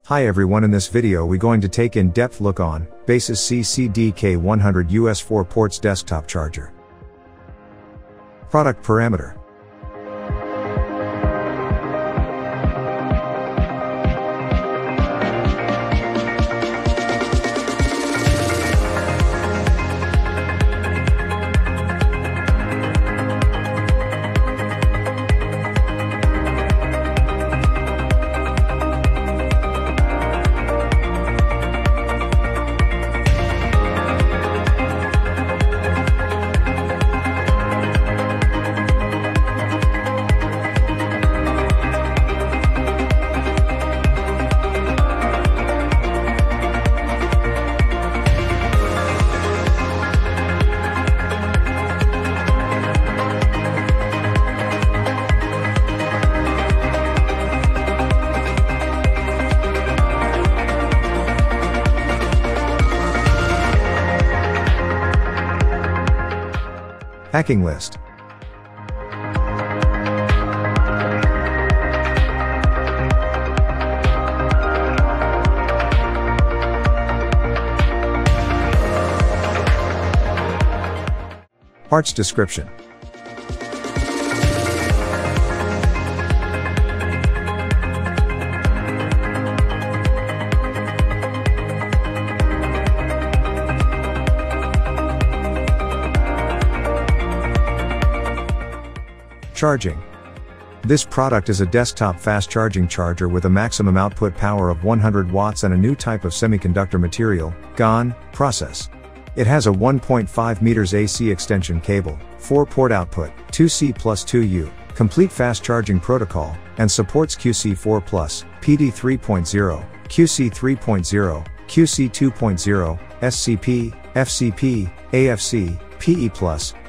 Hi everyone, in this video we going to take in-depth look on Baseus CCDK100US 4 ports desktop charger. Product parameter. Packing list. Parts description. Charging. This product is a desktop fast charging charger with a maximum output power of 100 watts and a new type of semiconductor material, GaN, process. It has a 1.5 meters AC extension cable, 4-port output, 2C plus 2U, complete fast charging protocol, and supports QC4+, PD 3.0, QC 3.0, QC 2.0, SCP, FCP, AFC, PE+,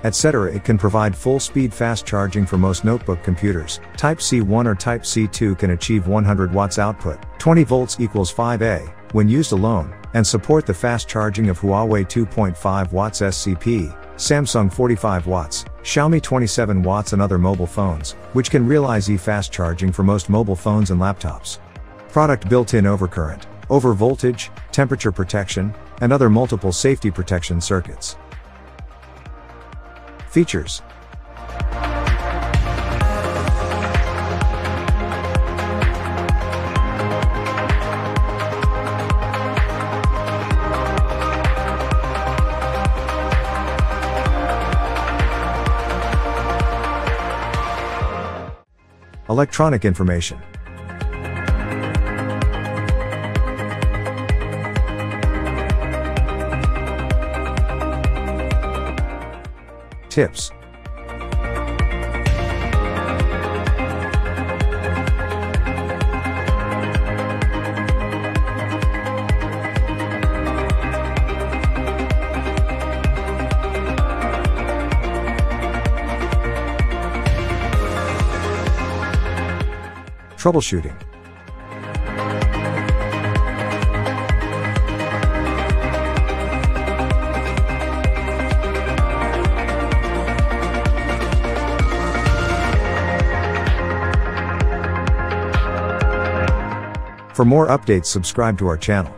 etc. It can provide full-speed fast charging for most notebook computers. Type C1 or Type C2 can achieve 100 watts output, 20 volts equals 5A, when used alone, and support the fast charging of Huawei 2.5 watts SCP, Samsung 45 watts, Xiaomi 27 watts and other mobile phones, which can realize e-fast charging for most mobile phones and laptops. Product built-in overcurrent, overvoltage, temperature protection, and other multiple safety protection circuits. Features. Electronic information. Tips. Troubleshooting. For more updates, subscribe to our channel.